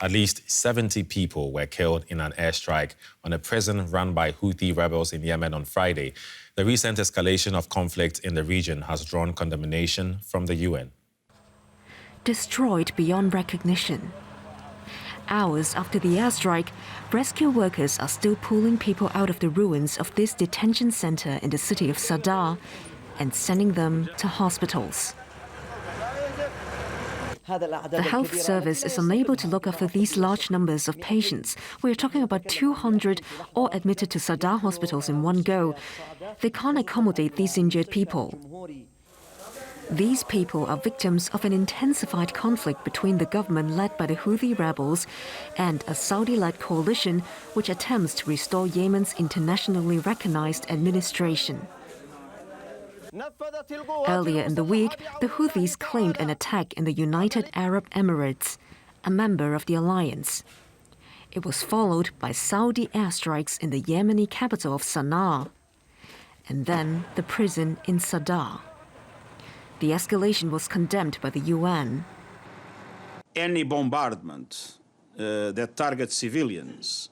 At least 70 people were killed in an airstrike on a prison run by Houthi rebels in Yemen on Friday. The recent escalation of conflict in the region has drawn condemnation from the UN. Destroyed beyond recognition. Hours after the airstrike, rescue workers are still pulling people out of the ruins of this detention center in the city of Saada and sending them to hospitals. The health service is unable to look after these large numbers of patients. We're talking about 200 all admitted to Saada hospitals in one go. They can't accommodate these injured people. These people are victims of an intensified conflict between the government led by the Houthi rebels and a Saudi-led coalition which attempts to restore Yemen's internationally recognized administration. Earlier in the week, the Houthis claimed an attack in the United Arab Emirates, a member of the alliance. It was followed by Saudi airstrikes in the Yemeni capital of Sanaa, and then the prison in Saada. The escalation was condemned by the UN. Any bombardment that targets civilians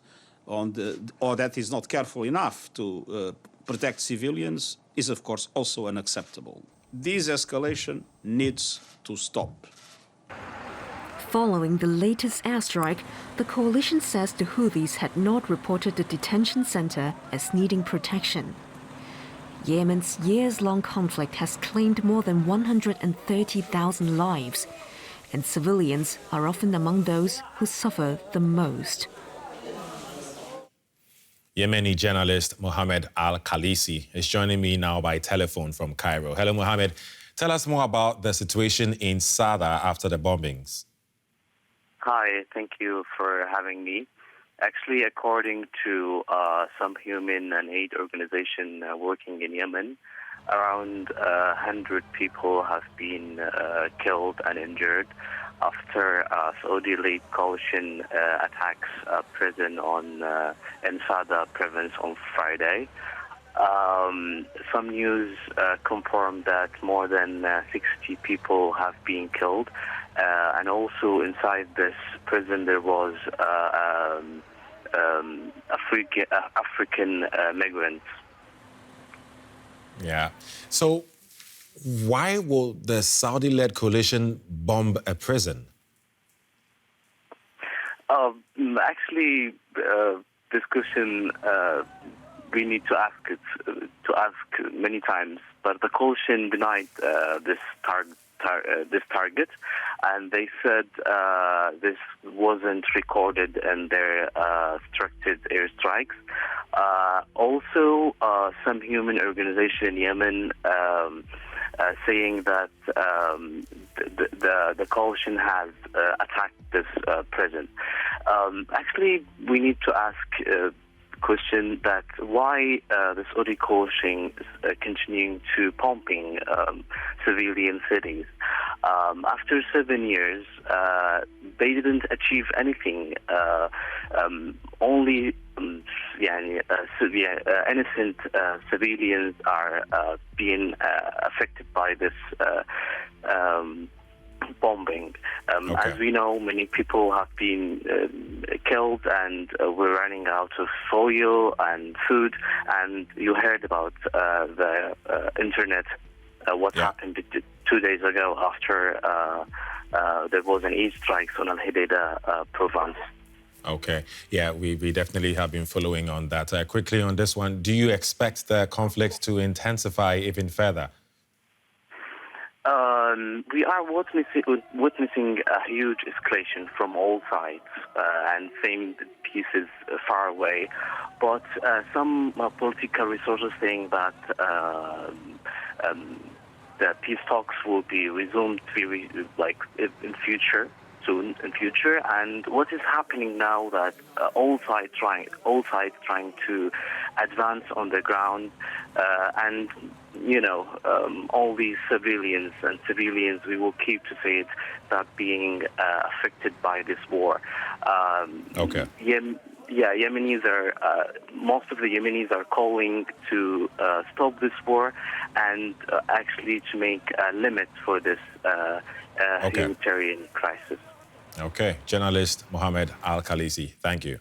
or that is not careful enough to protect civilians is, of course, also unacceptable. This escalation needs to stop. Following the latest airstrike, the coalition says the Houthis had not reported the detention center as needing protection. Yemen's years-long conflict has claimed more than 130,000 lives, and civilians are often among those who suffer the most. Yemeni journalist Mohammed Al-Khalisi is joining me now by telephone from Cairo. Hello, Mohammed. Tell us more about the situation in Saada after the bombings. Hi, thank you for having me. Actually, according to some human and aid organization working in Yemen, around 100 people have been killed and injured after Saudi-led coalition attacks a prison in Saada province on Friday. Some news confirmed that more than 60 people have been killed, and also inside this prison there was African migrants. Yeah. So why will the Saudi-led coalition bomb a prison? Actually, this question we need to ask many times, but the coalition denied this target, and they said this wasn't recorded in their structured airstrikes. Also, some human organization in Yemen saying that the coalition has attacked this prison. Actually, we need to ask question that why the Saudi coalition is continuing to pumping civilian cities. After 7 years, they didn't achieve anything. Only innocent civilians are being affected by this bombing. As we know, many people have been killed, and we're running out of oil and food. And you heard about the internet, what happened 2 days ago after there was an airstrike on Al-Hidaydah province. Okay. Yeah, we definitely have been following on that. Quickly on this one, do you expect the conflict to intensify even further? We are witnessing a huge escalation from all sides, and same pieces far away. But some political resources saying that the peace talks will be resumed in future. Soon in future, and what is happening now that all sides trying to advance on the ground, and all these civilians we will keep to say it, that being affected by this war. Okay. Yemenis are most of the Yemenis are calling to stop this war and actually to make a limit for this humanitarian crisis. Okay. Journalist Mohammed Al-Khalisi, thank you.